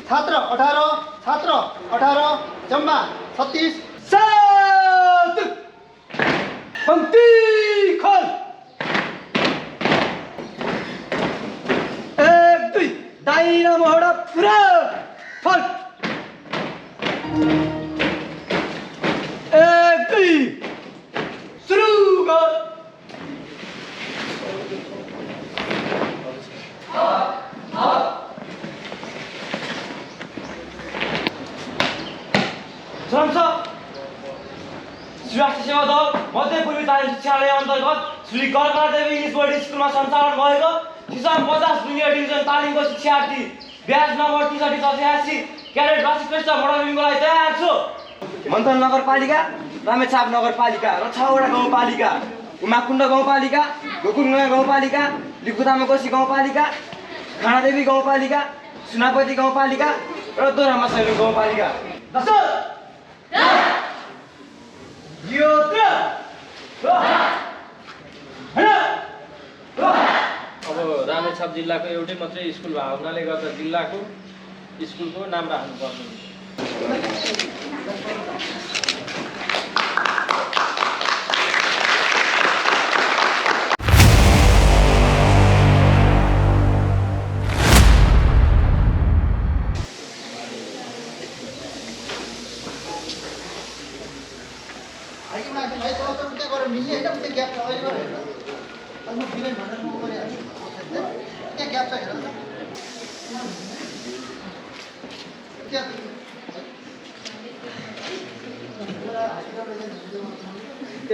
छात्र 18 जम्मा 36 सात पंक्ति खोल 1 2 दाइरा मोहरा पुरा फल 1 2 सुरु कर सुरक्षा सेवा दल मध्य पूर्वी तालिम शिक्षालय अन्तर्गत श्री कर्कलादेवी इङ्ग्लिस बोर्डिङ स्कुलमा सञ्चालन भएको किसान 50 जुनियर डिभिजन तालिमको शिक्षार्थी ब्याच नम्बर 6386 क्याडेट राशि श्रेष्ठ मोडलिङको लागि तयार छु। मन्थन नगरपालिका, रामेछाप नगरपालिका र 6 वटा गाउँपालिका, उमाकुण्ड गाउँपालिका, गोकुलनगर गाउँपालिका, लिपुतामाकोशी गाउँपालिका, खानादेवी गाउँपालिका, सुनापति गाउँपालिका र दोरामा सैलुङ गाउँपालिका। अब रामेछाप जिल्लाको एउटै मात्रै स्कुल भएको हुनाले गर्दा जिल्लाको स्कुलको नाम राख्नुपर्छ।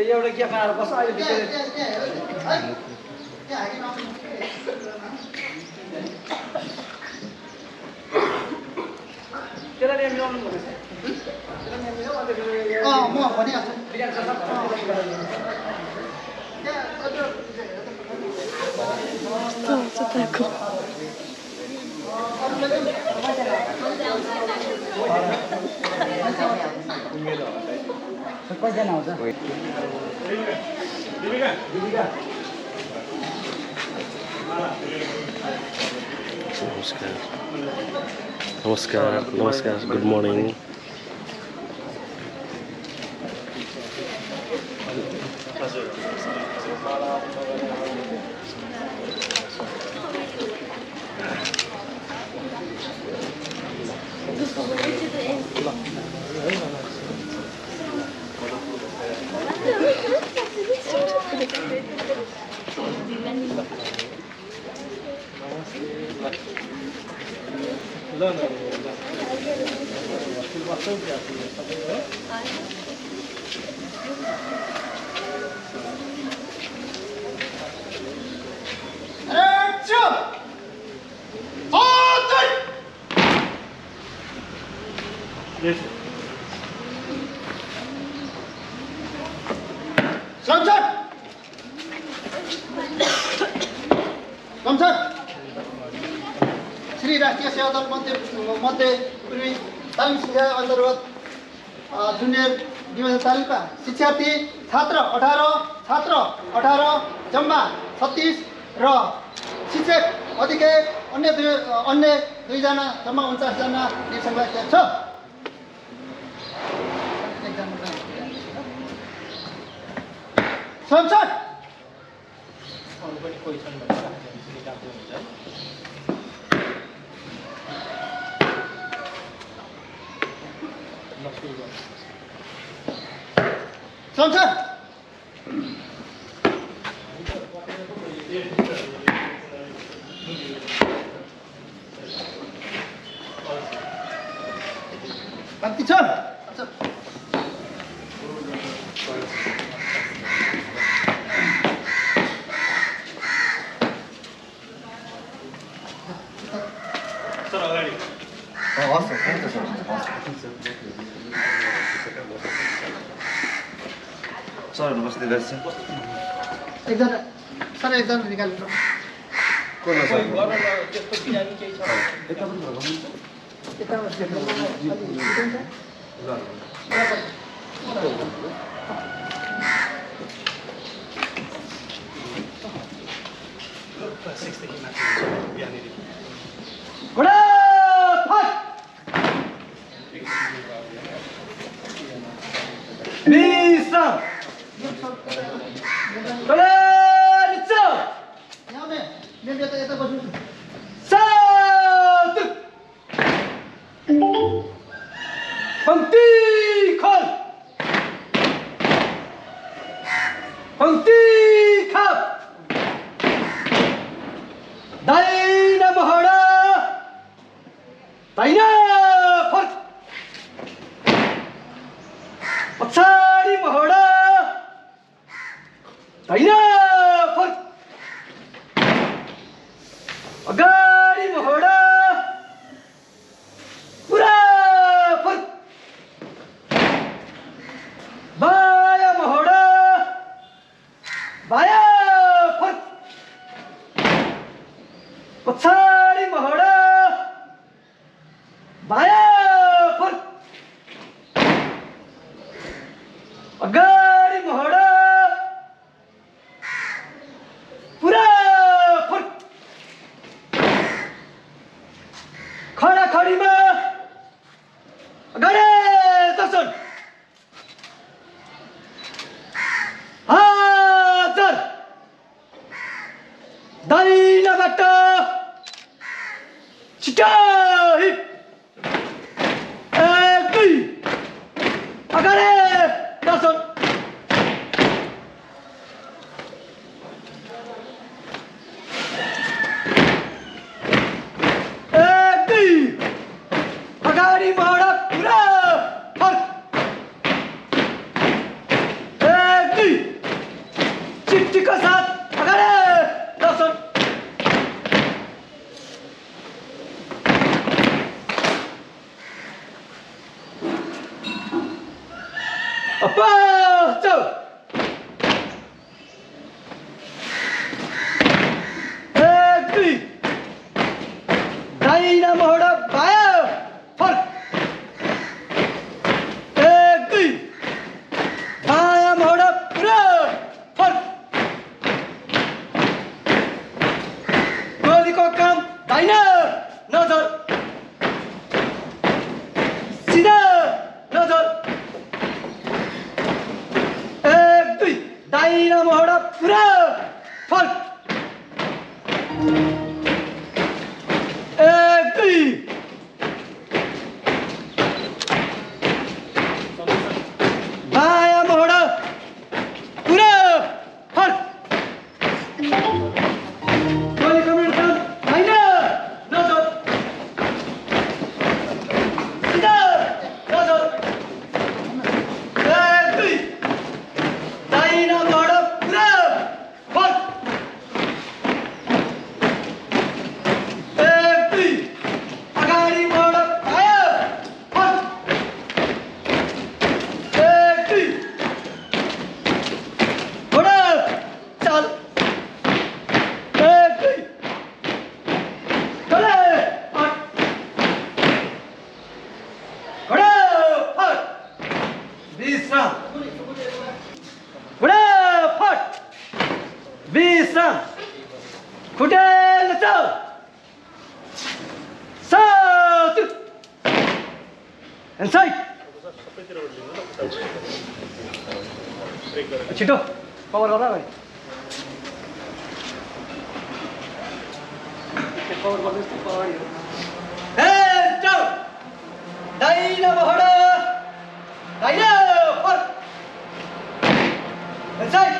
एउटा के खाएर बस अहिले त्यसलाई मिलाउनु भनेछ म भनिहाल्छु कतिजना आउँछ नमस्कार गुड मर्निङ श्री राष्ट्रिय सेवा दल मध्य पूर्वी तालिम शिक्षा अन्तर्गत जुनियर डिभिजन तालिमका शिक्षार्थी छात्र 18 जम्मा 36 र शिक्षक अधिकै अन्य दुईजना जम्मा 49 जना निर्सङ्ख्या छ। संसद संसद बाँकी छ सर नमस्ते दर्शक एकजना सर एकजना निकाल्नु कोन सर त्यस्तो बिरामी केही छ घोडा बायाँ फर्क अगाडि मोड पुरा फर्क खडा खडीमा अगाडि दर्शन हाजर दाहिनाबाट छिटो हिट एक दुई अगाडि दर्शन एक दुई अगाडि मोड पुरा फर्क एक दुई चिट्ठीको साथ अगाडि दर्शन अपाच एक दुई दाहिना मोड बायाँ फर्क एक दुई बायाँ मोड पुरा फर्क गोलीको काम दाहिना नजर सिधा नजर एक दुई दाहिना मोड पुरा फर्क एक दुई बायाँ मोड पुरा फर्क गोली कमान्ड दाहिना नजर सिधा नजर एक दुई दाहिना मोड पुरा फर्क एक दुई अगाडि मोड बायाँ फर्क एक दुई घोडा चाल एक दुई घोडा आठ घोडा फट विश्राम घोडा फट विश्राम खुट्टेल चाल सात एन्ड साइड छिटो कभर गर भाइ हेड डाउन दाहिना मोड दाहिना फर्क एन्ड साइड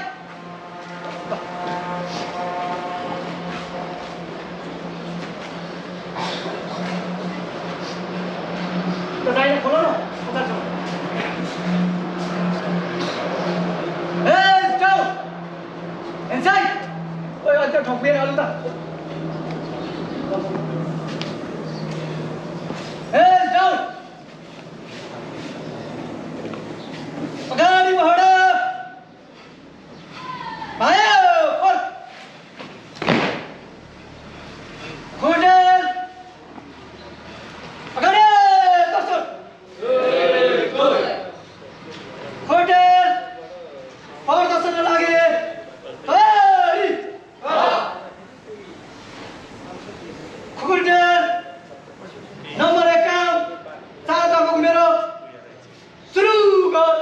तो दाहिना खोलो न उता छ हेड डाउन एन्ड साइड ओइ अझ ठोक्दैन अलि त हेड डाउन अगाडि मोड बायाँ फर्क खुट्टेल अगाडि दर्शन खुट्टेल प्रदर्शन लागे तयारी खुट्टेल नम्बर 1 काम चारतर्फ घुमेर सुरु गर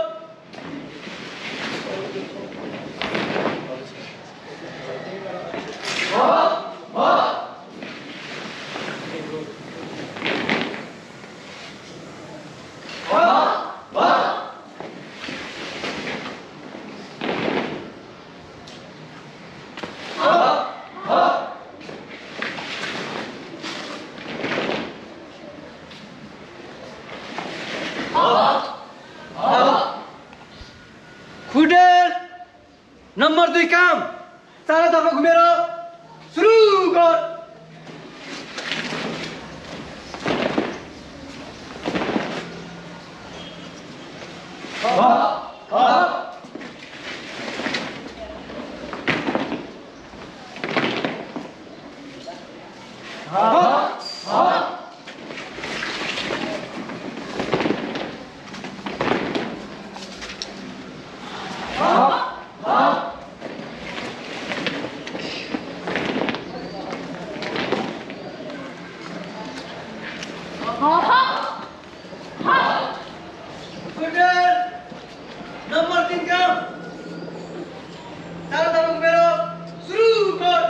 खुट्टेल नम्बर 2 काम चारतर्फ घुमेर सुरु गर Order! Nomor 3 काम चारैतर्फ घुमेर सुरु गर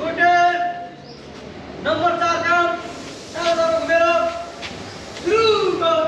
Order! Nomor 4 काम चारैतर्फ घुमेर सुरु गर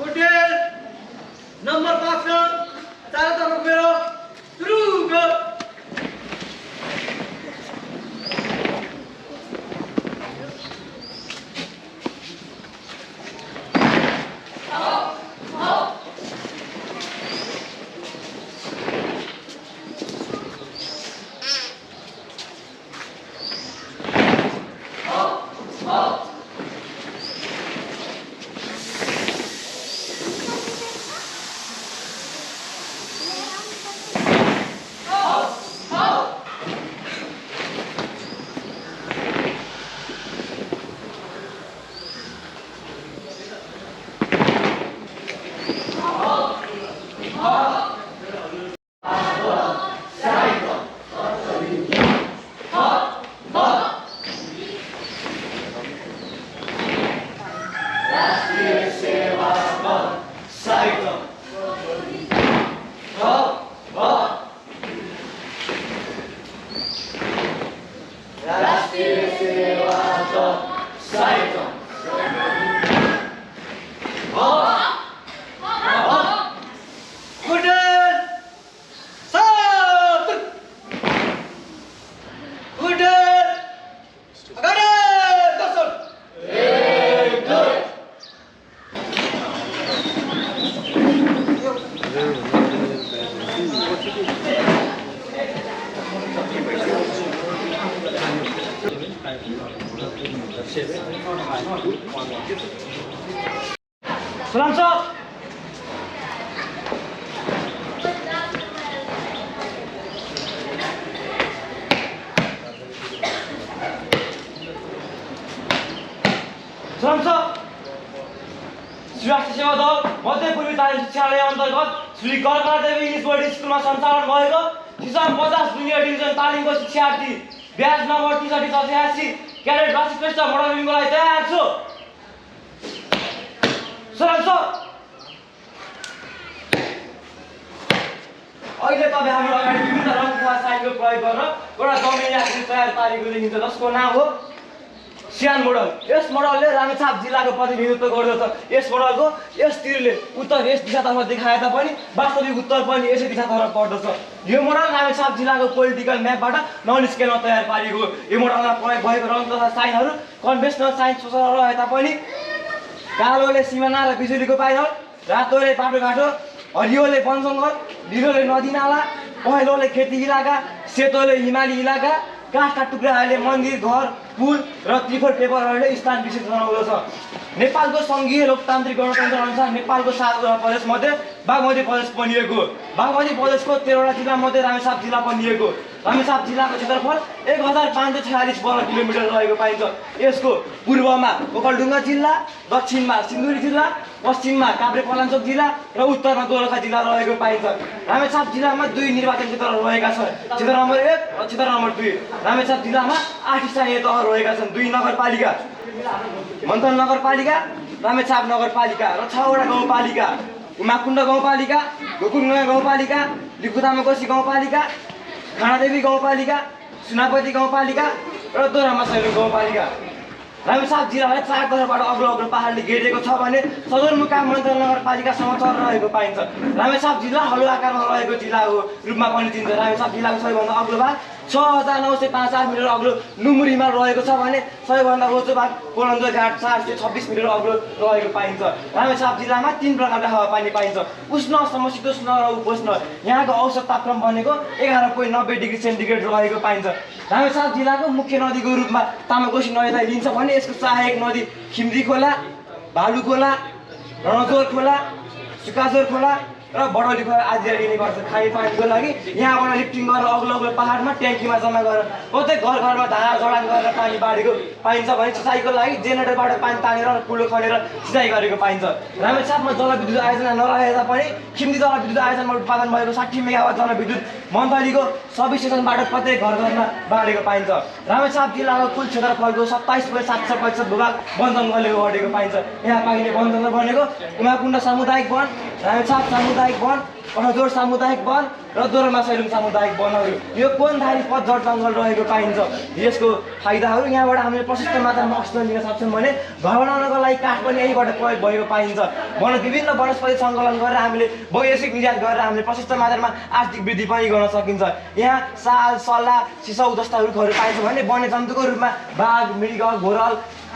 Order! Nomor 5 काम चारैतर्फ घुमेर सुरु गर Order! Satu! Order! Agora! Atenção! सलाम सर सलाम सर श्री राष्ट्रिय सेवा दल मध्य पूर्वी तालिम शिक्षालय अन्तर्गत श्री कर्कला देवी इङ्ग्लिस बोर्डिङ स्कुलमा सञ्चालन भएको चिसम 50 जुनियर डिभिजन तालिमको शिक्षार्थी ब्याच नम्बर 6386 क्याडेट राशि श्रेष्ठ मोडलिङको लागि तयार छु सलाम सर अहिले तपाईँ हाम्रो अगाडि विभिन्न रङ तथा साइनको प्रयोग गरेर एउटा जमिन आकृति तयार पारेको देखिन्छ जसको नाम हो सियान मोडल यस मोडलले रामेछाप जिल्लाको प्रतिनिधित्व गर्दछ यस मोडलको यस तीरले उत्तर यस दिशातर्फ देखाए तापनि वास्तविक उत्तर पनि यसै दिशातर्फ पर्दछ यो मोडल रामेछाप जिल्लाको पोलिटिकल म्यापबाट नन स्केलमा तयार पारिएको हो यो मोडलमा प्रयोग भएको रङ तथा साइनहरू कन्भेन्सनल साइन सोचर रहे तापनि कालोले सिमाना र बिजुलीको पाइनल रातोले बाटोघाटो हरियोले वनजङ्गल निलोले नदीनाला पहेँलोले खेती इलाका सेतोले हिमाली इलाका काठका टुक्राहरूले मन्दिर घर पुल र त्रिफोर पेपरहरूले स्थान विशेष बनाउँदछ नेपालको सङ्घीय लोकतान्त्रिक गणतन्त्र अनुसार नेपालको 7वटा प्रदेशमध्ये बागमती प्रदेश बनिएको बागमती प्रदेशको 13वटा जिल्ला मध्ये रामेछाप जिल्ला बनिएको रामेछाप जिल्लाको क्षेत्रफल 1546 वर्ग किलोमिटर रहेको पाइन्छ यसको पूर्वमा ओखलढुङ्गा जिल्ला दक्षिणमा सिन्धुली जिल्ला पश्चिममा काभ्रेपलाञ्चोक जिल्ला र उत्तरमा दोलखा जिल्ला रहेको पाइन्छ रामेछाप जिल्लामा 2 निर्वाचन क्षेत्रहरू रहेका छन् क्षेत्र नम्बर 1 र क्षेत्र नम्बर 2 रामेछाप जिल्लामा 8 स्थानीय तह रहेका छन् 2 नगरपालिका मन्थन नगरपालिका रामेछाप नगरपालिका र 6वटा गाउँपालिका उमाकुण्ड गाउँपालिका, गोकुलनगर गाउँपालिका, लिखुतामा कोशी गाउँपालिका, खानादेवी गाउँपालिका, सुनापति गाउँपालिका र दोरामा सैलुङ गाउँपालिका। रामेछाप जिल्लालाई 4 तर्फबाट अग्लो अग्लो पहाडले घेरिएको छ भने सदरमुकाम मन्त्र नगरपालिकासम्म चर रहेको पाइन्छ। रामेछाप जिल्ला हलो आकारमा रहेको जिल्लाको रूपमा पनि चिनिन्छ। रामेछाप जिल्लाको सबैभन्दा अग्लो भाग 6958 मिटर अग्लो नुमुर हिमाल रहेको छ भने सबैभन्दा होचो भाग कोलन्जो घाट 426 मिटर अग्लो रहेको पाइन्छ। रामेछाप जिल्लामा 3 प्रकारका हावापानी पाइन्छ, उष्ण, समशीतोष्ण र उपोष्ण। यहाँको औसत तापक्रम भनेको 11.90 डिग्री सेन्टिग्रेड रहेको पाइन्छ। रामेछाप जिल्लाको मुख्य नदीको रूपमा तामाकोशी नदीलाई लिन्छ भने यसको सहायक नदी खिम्दी खोला, भालु खोला, रणजोर खोला, सुकाजोर खोला र बडौली खोला आदिलाई लिने गर्छ। खाने पानीको लागि यहाँबाट लिफ्टिङ गरेर अग्लो अग्लो पहाडमा ट्याङ्कीमा जम्मा गरेर प्रत्येक घर घरमा धारा जडान गरेर पानी बाँडेको पाइन्छ भने सिँचाइको लागि जेनेरेटरबाट पानी तानेर कुलो खनेर सिँचाइ गरेको पाइन्छ। रामेछापमा जलविद्युत आयोजना नरहेता पनि खिम्दी जलविद्युत आयोजनामा उत्पादन भएको 60 मेगावाट जलविद्युत मन्थलीको सब स्टेसनबाट प्रत्येक घर घरमा बाँडेको पाइन्छ। रामेछाप जिल्लाको कुल क्षेत्रफलको 27.7% भूभाग वन जङ्गलले ओढेको पाइन्छ। यहाँ पाइने वन जङ्गल भनेको उमाकुण्ड सामुदायिक वन, रामेछाप सामुदायिक वन, पठजोड सामुदायिक वन र दोरमा सैलुङ सामुदायिक वनहरू। यो कोनधारी पतझड जङ्गल रहेको पाइन्छ। यसको फाइदाहरू यहाँबाट हामीले प्रशस्त मात्रामा अक्सिजन लिन सक्छौँ भने घर बनाउनको लागि काठ पनि यहीँबाट प्रयोग भएको पाइन्छ। विभिन्न वनस्पति सङ्कलन गरेर हामीले वैदेशिक निर्यात गरेर हामीले प्रशस्त मात्रामा आर्थिक वृद्धि पनि गर्न सकिन्छ। यहाँ साल, सल्लाह, सिसौ जस्ता रुखहरू पाइन्छ भने वन्यजन्तुको रूपमा बाघ, मृग, घोरल,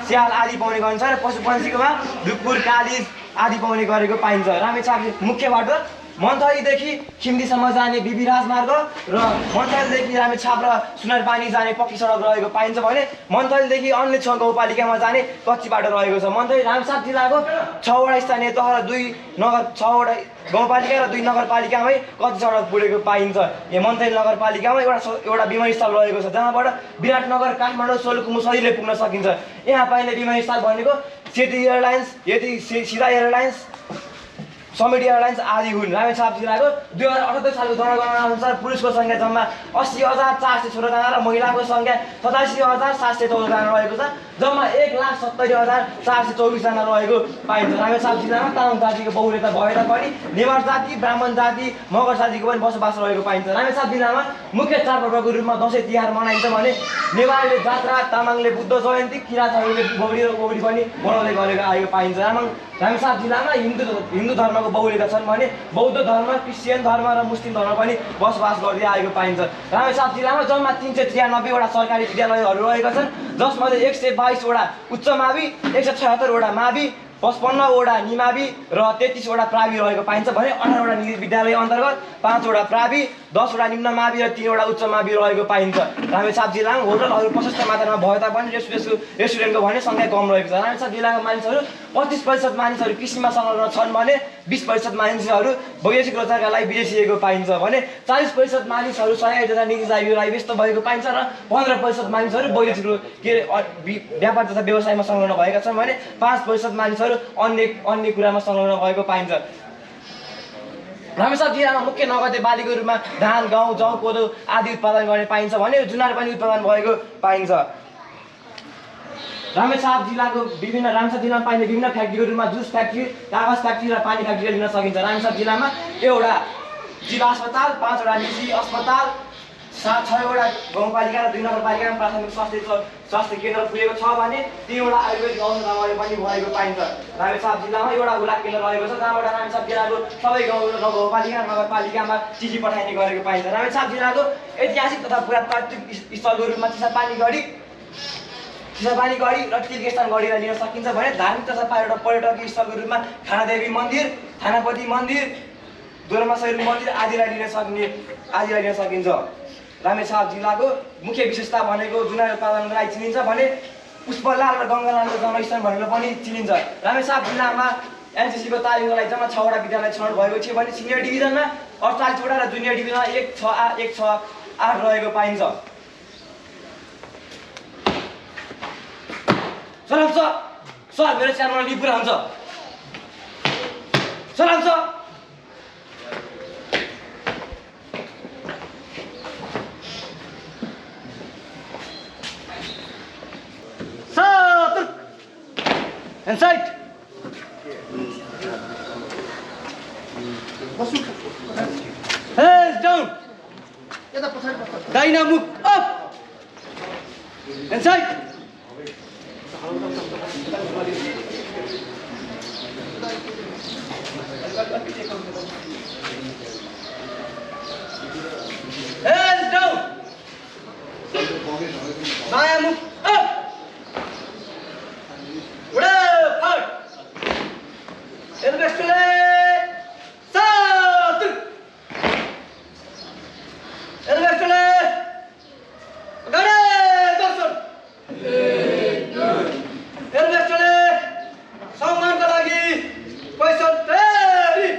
स्याल आदि पाउने गरिन्छ र पशुपन्छीकोमा ढुकुर, कालिज आदि पाउने गरेको पाइन्छ। रामेछाप मुख्य बाटो मन्थलीदेखि खिम्दीसम्म जाने बिबी राजमार्ग र मन्थलीदेखि रामेछाप र सुनारपानी जाने पक्की सडक रहेको पाइन्छ भने मन्थलीदेखि अन्य 6 गाउँपालिकामा जाने कच्ची बाटो रहेको छ। मन्थली रामेछाप जिल्लाको 6वटा स्थानीय तह र 6वटा गाउँपालिका र 2 नगरपालिकामै कच्ची सडक पुगेको पाइन्छ। यो मन्थली नगरपालिकामा एउटा विमानस्थल रहेको छ जहाँबाट विराटनगर, काठमाडौँ, सोलुखुम्बु सजिलै पुग्न सकिन्छ। यहाँ पाइने विमानस्थल भनेको सेती एयरलाइन्स, सीधा एयरलाइन्स, समिट एयरलाइन्स आदि हुन्। रामेछाप जिल्लाको 2078 सालको जनगणना अनुसार पुरुषको सङ्ख्या जम्मा 80,416 जना र महिलाको सङ्ख्या 87,714 जना रहेको छ। जम्मा 1,70,424 जना रहेको पाइन्छ। रामेछाप जिल्लामा तामाङ जातिको बहुलता भए तापनि नेवार जाति, ब्राह्मण जाति, मगर जातिको पनि बसोबास रहेको पाइन्छ। रामेछाप जिल्लामा मुख्य चाडपर्वको रूपमा दसैँ तिहार मनाइन्छ भने नेवारले जात्रा, तामाङले बुद्ध जयन्ती, किराँतहरूले गौडी पनि मनाउँदै गरेको आएको पाइन्छ। रामेछाप जिल्लामा हिन्दू धर्मको बहुलता छन् भने बौद्ध धर्म, क्रिस्चियन धर्म र मुस्लिम धर्म पनि बसोबास गर्दै आएको पाइन्छ। रामेछाप जिल्लामा जम्मा 393 वटा सरकारी विद्यालयहरू रहेका छन् जसमध्ये 122 वटा उच्च मावि, 176 वटा मावि, 55 वटा निमावि र 33 वटा प्रावि रहेको पाइन्छ भने 18 वटा निजी विद्यालय अन्तर्गत 5 वटा प्रावि, 10 वटा निम्न मावि र 3 वटा उच्च मावि रहेको पाइन्छ। रामेछाप जिल्लामा होटलहरू प्रशस्त मात्रामा भए तापनि रेस्टुरेन्टको भने सङ्ख्या कम रहेको छ। रामेछाप जिल्लाका मानिसहरू 25% मानिसहरू कृषिमा संलग्न छन् भने 20% मानिसहरू वैदेशिक रोजगारका लागि विदेशिएको पाइन्छ भने 40% मानिसहरू सरकारी तथा निजी जागिरलाई व्यस्त भएको पाइन्छ र 15% मानिसहरू वैदेशिक व्यापार तथा व्यवसायमा संलग्न भएका छन् भने 5% मानिसहरू अन्य कुरामा संलग्न भएको पाइन्छ। रामेछाप जिल्लामा मुख्य नगदे बालीको रूपमा धान, गहुँ, जौ, कोदो आदि उत्पादन गर्ने पाइन्छ भने जुनार पनि उत्पादन भएको पाइन्छ। रामेछाप जिल्लामा पाइने विभिन्न फ्याक्ट्रीको रूपमा जुस फ्याक्ट्री, कागज फ्याक्ट्री र पानी फ्याक्ट्री लिन सकिन्छ। रामेछाप जिल्लामा एउटा जिल्ला अस्पताल, 5 वटा निजी अस्पताल, 6 वटा गाउँपालिका र 2 नगरपालिकामा प्राथमिक स्वास्थ्य केन्द्र पुगेको छ भने 3 वटा आयुर्वेदिक औषधालय पनि भएको पाइन्छ। रामेछाप जिल्लामा एउटा हुलाक केन्द्र रहेको छ जहाँबाट रामेछाप जिल्लाको सबै गाउँपालिका नगरपालिकामा चिठी पठाइने गरेको पाइन्छ। रामेछाप जिल्लाको ऐतिहासिक तथा पुरातात्विक स्थलको रूपमा चिसापानी गढी र तीर्थस्थान गढीलाई लिन सकिन्छ भने धार्मिक तथा पर्यटकीय स्थलको रूपमा खानादेवी मन्दिर, थानापति मन्दिर, दोरमा सैलुङ मन्दिर आदिलाई लिन सकिन्छ। रामेछाप जिल्लाको मुख्य विशेषता भनेको जुनार उत्पादनको लागि चिनिन्छ भने पुष्पलाल र गङ्गालालको जन्मस्थान भनेर पनि चिनिन्छ। रामेछाप जिल्लामा एनसीसीको तालिमको लागि जम्मा 6 वटा विद्यालय छनौट भएको थियो भने सिनियर डिभिजनमा 48 वटा र जुनियर डिभिजनमा 168 रहेको पाइन्छ। सलाम सर मेरो च्यानलमा लिपुरा हुन्छ। सलाम sir Inside. Basu Hands down. यता पछाडि बस्छ Dynamic up. Inside. Hands down. Dynamic up. Up. Hard. Elbows to leg. South. Elbows to leg. Got it. Dorsal. Elbows to leg. सम्मानका लागि क्वेसन तयारी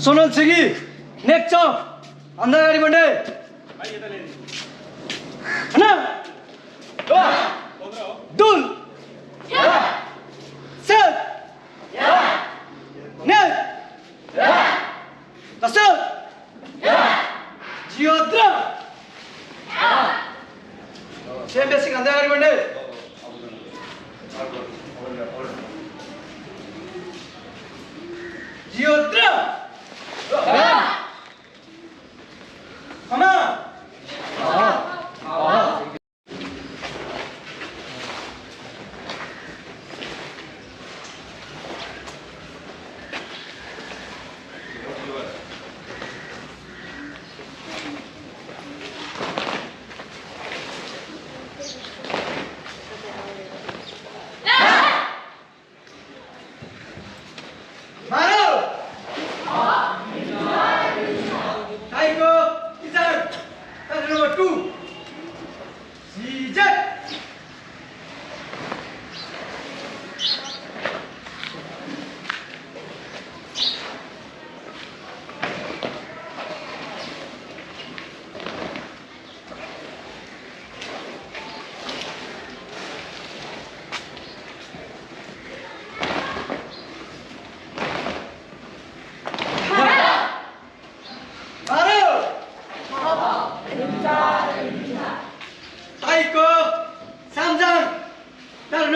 सोनल छिगी नेक्स्ट छ अन्धा गाडी बन्डे हैन दुल सेट नेट दसल जियोद्र सेम बेसिक अन्धा गाडी बन्डे जियोद्र Come on!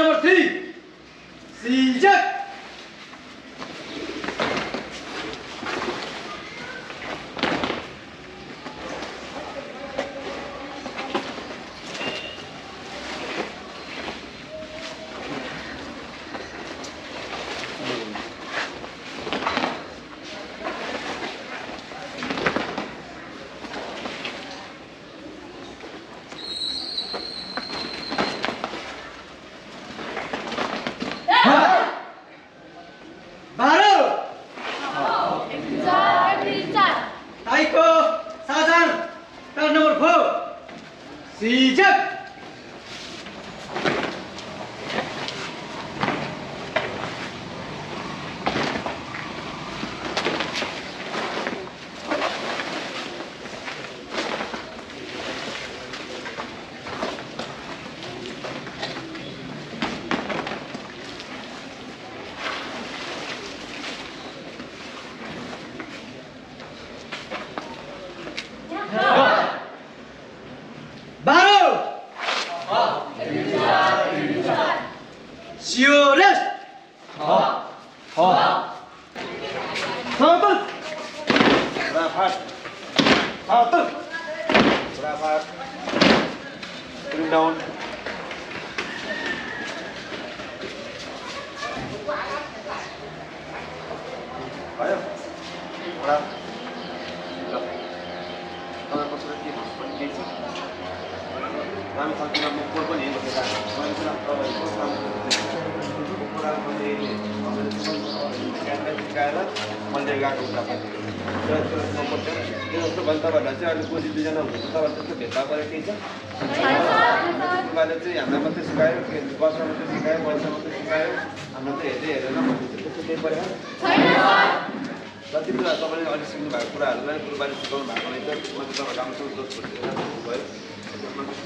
Number 3, Sijak. Sijak. Siores. Satu. Rapat. Satu. Rapat. Turun down. Ayo. Rapat. Kalau pasal ini macam kami sampai nak mukul pun ini kita. Kami sudah tahu itu orang ini kan menjaga keberapa. Terus nomor dia untuk bantu pada saya ada posisi jangan kita bantu tu kita pada kita. Pada tu yang nama tu sekarang, kuasa tu sekarang, kuasa tu sekarang, anda tu ada nama tu tu pada. Berarti tu lah kalau ada sini baru pura, lain pura baru sekolah baru itu macam apa kamu tu terus berjalan.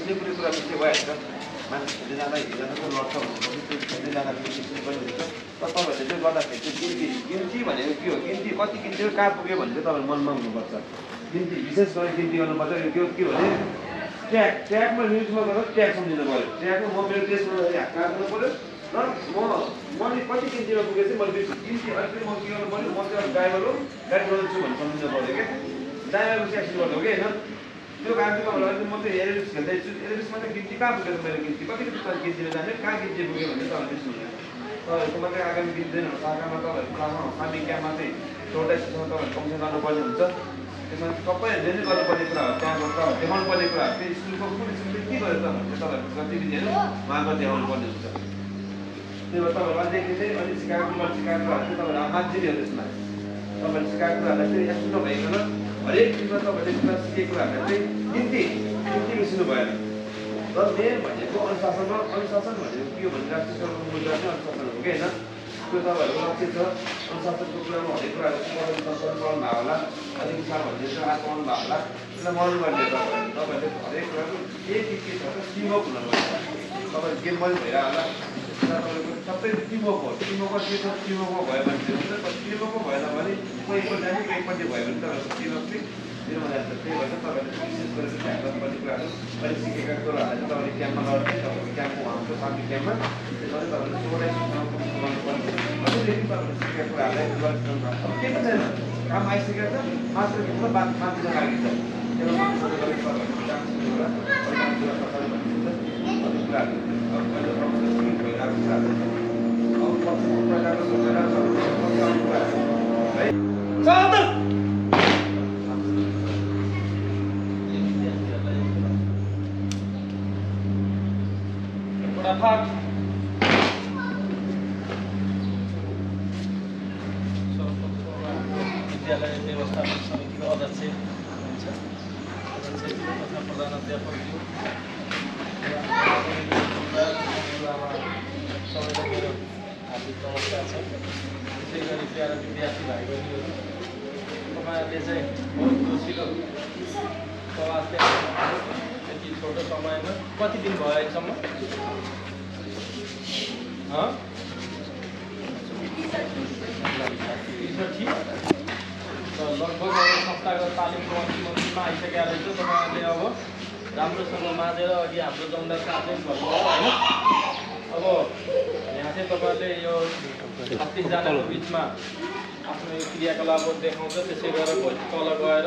Ini pura mesti baik kan? Mana jangan tu lorong, itu jangan mesti berjalan. Tapi itu kalau ada ginti mana itu ginti, pasti ginti kau punya mana tu mana mana berasa. Ginti, bisnes kalau ginti kalau macam itu ni, ट्र्याकमा न्युजमा गएर track सम्झिनु पऱ्यो ट्र्याकमा म मेरो टेस्टमा काम गर्नु पऱ्यो र मैले कति किन्तीमा पुगेको थिएँ मैले किन्ती अहिले म के गर्नु पऱ्यो म चाहिँ ड्राइभर हो गाडी चलाउँछु भन्ने सम्झिनु पऱ्यो क्या ड्राइभरको चाहिँ एक्सिडेन्ट गर्नु हो कि होइन त्यो काम चाहिँ मलाई अहिले म चाहिँ एलएबिस खेल्दैछु एलएबिसमा चाहिँ किन्ती कहाँ पुगेको मेरो किन्ती कति किन्तीमा जाने कहाँ किन्ती पुग्यो भने तपाईँले बिर्सिनुहुन्न तपाईँहरूको मात्रै आगामी दिनहरू शाखामा तपाईँहरूको लामो सामी क्याम्पमा चाहिँ एउटा सिस्टममा तपाईँहरू कमिसन गर्नुपर्ने हुन्छ त्यसमा सबैहरूले नै गर्नुपर्ने कुराहरू त्यहाँको तपाईँहरू देखाउनु पर्ने कुराहरू त्यो स्कुलको कुन स्कुलले के गर्यो तपाईँहरूको गतिविधिहरू उहाँको देखाउनु पर्ने हुन्छ त्यही भएर तपाईँहरू अलिकति चाहिँ अलिक सिकाएको कुराहरू चाहिँ तपाईँहरू मान्छेहरू त्यसमा तपाईँहरूले सिकाएको कुराहरूलाई चाहिँ यस्तो नभइकन हरेक चिजमा तपाईँहरूले कुरा सिकेको कुराहरूलाई चाहिँ किन्ती बिर्सिनु भएन र मेन भनेको अनुशासन भनेको के हो भने राष्ट्रिय सरकारको मूल्य नै अनुशासन हो कि होइन त्यो तपाईँहरूको लक्ष्य छ अनुशासनको कुरामा हरेक कुराहरू पढाउनु भएको होला अलिक साल भन्ने चाहिँ आएको आउनु भएको होला त्यसलाई मर्नु पर्ने तपाईँहरूले हरेक कुराको के छ त टिमवर्क हुनुपर्छ तपाईँहरू गेम पनि भइरह होला तपाईँहरूको सबै टिमवर्क हो टिमवर्क के छ टिमवर्कमा भयो भने टिमवर्कमा भएन भने कोही एकपट्टि जाने कोही एकपट्टि भयो भने तपाईँहरूको टिमवर्क चाहिँ दिनमा जान्छ त्यही भएर तपाईँहरूले विशेष गरेर ध्यान गर्नुपर्ने कुराहरू अहिले सिकेका कुराहरू चाहिँ तपाईँले क्याम्पमा लड्ने तपाईँको क्याम्पमा उहाँको सामी क्याम्पमा त्यसमा चाहिँ तपाईँले सोह्रै गर्नुपर्ने अझैदेखि तपाईँले सिकेका कुराहरूलाई गरिरहनु भएको अब केही पनि छैन काम आइसकेको छ मात्र के छ मान्छे लागि छ विद्यालय व्यवस्थापन समितिको अध्यक्ष हुनुहुन्छ तथा प्रधानाध्यापक सबैलाई मेरो हार्दिक नमस्कार छ त्यसै गरी प्यारा विद्यार्थी भाइ बहिनीहरू तपाईँहरूले चाहिँ बहुत खुसीलो प्रवास त्यति छोटो समयमा कति दिन भयो अहिलेसम्म लगभग संस्थागत तालिमको अन्तिममा आइसकेका रहेछ तपाईँहरूले अब राम्रोसँग माझेर अघि हाम्रो जमदार साथले भन्नुभयो होइन अब यहाँ चाहिँ तपाईँहरूले यो 36जनाको बिचमा आफ्नो क्रियाकलापहरू देखाउँछ त्यसै गरेर भोलि तल गएर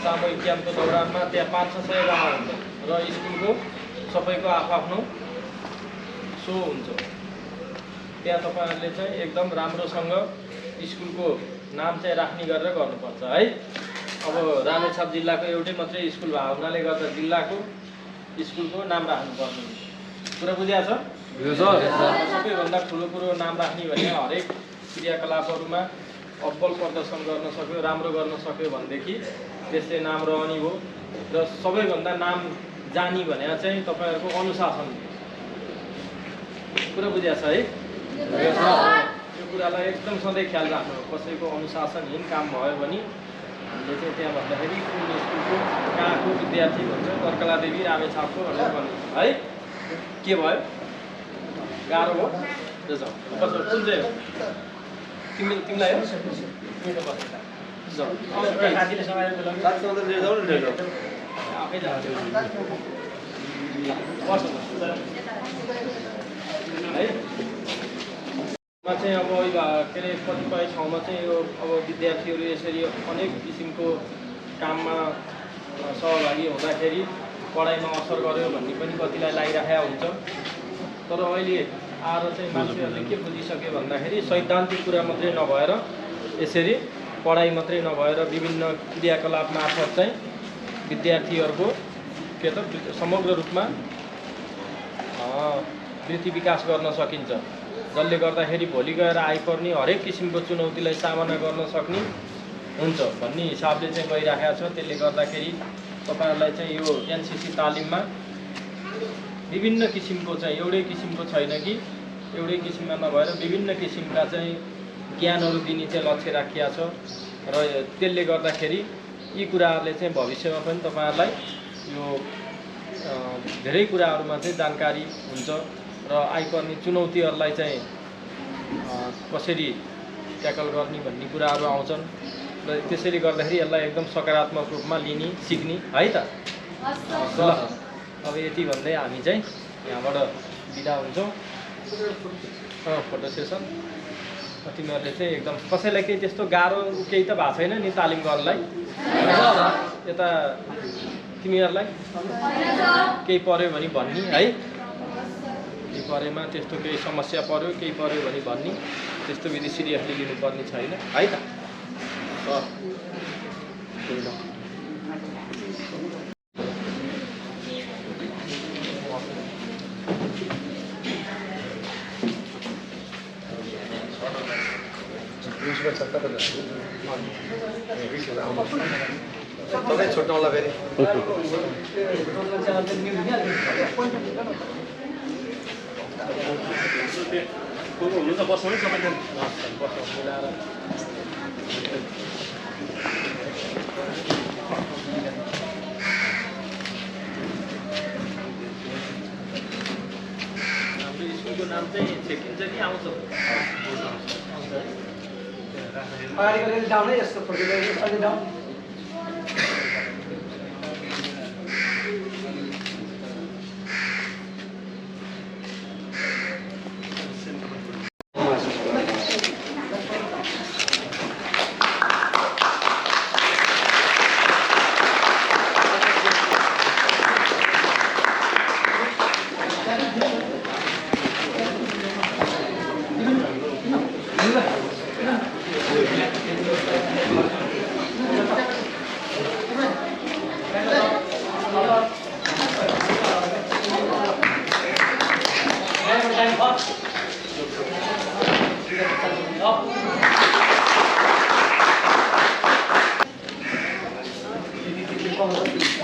सामूहिक क्याम्पको दौरानमा त्यहाँ 500-600 जना हुन्छ र स्कुलको सबैको आफ्नो सो हुन्छ त्यहाँ तपाईँहरूले चाहिँ एकदम राम्रोसँग स्कुलको नाम चाहिँ राख्ने गरेर गर्नुपर्छ है अब रामेछाप जिल्लाको एउटै मात्रै स्कुल भएको हुनाले गर्दा जिल्लाको स्कुलको नाम राख्नुपर्ने कुरा बुझिएको छ सबैभन्दा ठुलो कुरो नाम राख्ने भने हरेक क्रियाकलापहरूमा अब्बल प्रदर्शन गर्न सक्यो राम्रो गर्न सक्यो भनेदेखि त्यसले नाम रहने हो र सबैभन्दा नाम जानी भने चाहिँ तपाईँहरूको अनुशासन कुरा बुझिएको छ है यो कुरालाई एकदम सधैँ ख्याल राख्नु कसैको अनुशासनहीन काम भयो भने हामीले चाहिँ त्यहाँ भन्दाखेरि कुन स्कुलको कहाँको विद्यार्थी भन्छ कर्कला देवी रामेछापको भनेर भन्नु है के भयो गाह्रो हो कुन चाहिँ हो तिमीलाई हो आफै जान्छ है मा चाहिँ अब के अरे कतिपय ठाउँमा चाहिँ यो अब विद्यार्थीहरू यसरी अनेक किसिमको काममा सहभागी हुँदाखेरि पढाइमा असर गर्यो भन्ने पनि कतिलाई लागिरहेको हुन्छ तर अहिले आएर चाहिँ मान्छेहरूले के बुझिसक्यो भन्दाखेरि सैद्धान्तिक कुरा मात्रै नभएर यसरी पढाइ मात्रै नभएर विभिन्न क्रियाकलाप मार्फत चाहिँ विद्यार्थीहरूको के त समग्र रूपमा वृत्ति विकास गर्न सकिन्छ जसले गर्दाखेरि भोलि गएर आइपर्ने हरेक किसिमको चुनौतीलाई सामना गर्न सक्ने हुन्छ भन्ने हिसाबले चाहिँ गइराखेको छ त्यसले गर्दाखेरि तपाईहरुलाई चाहिँ यो एनसीसी तालिममा विभिन्न किसिमको चाहिँ एउटै किसिमको छैन कि एउटै किसिममा नभएर विभिन्न किसिमका चाहिँ ज्ञानहरू दिने चाहिँ लक्ष्य राखिएको छ र त्यसले गर्दाखेरि यी कुराहरूले चाहिँ भविष्यमा पनि तपाईहरुलाई यो धेरै कुराहरुमा चाहिँ जानकारी हुन्छ र आइपर्ने चुनौतीहरूलाई चाहिँ कसरी ट्याकल गर्ने भन्ने कुराहरू आउँछन् र त्यसैले गर्दाखेरि यसलाई एकदम सकारात्मक रूपमा लिने सिक्ने है त ल अब यति भन्दै हामी चाहिँ यहाँबाट बिदा हुन्छौँ। फोटो सेसन तिमीहरूले चाहिँ एकदम कसैलाई केही त्यस्तो गाह्रो केही त भएको छैन नि तालिम गर्नलाई यता तिमीहरूलाई केही पर्यो भने भन्ने है केही परेमा त्यस्तो केही समस्या पर्यो केही पर्यो भने भन्ने त्यस्तो विधि सिरियसली लिनुपर्ने छैन है त तपाईँ छोड्नु होला फेरि हुनु त बस्नु है सबैजना बस्नु मिलाएर हाम्रो स्कुलको नाम चाहिँ चेकिन्छ नि आउँछ अगाडि गरेर डाउन है यसको फोटो अलि डाउन Come on.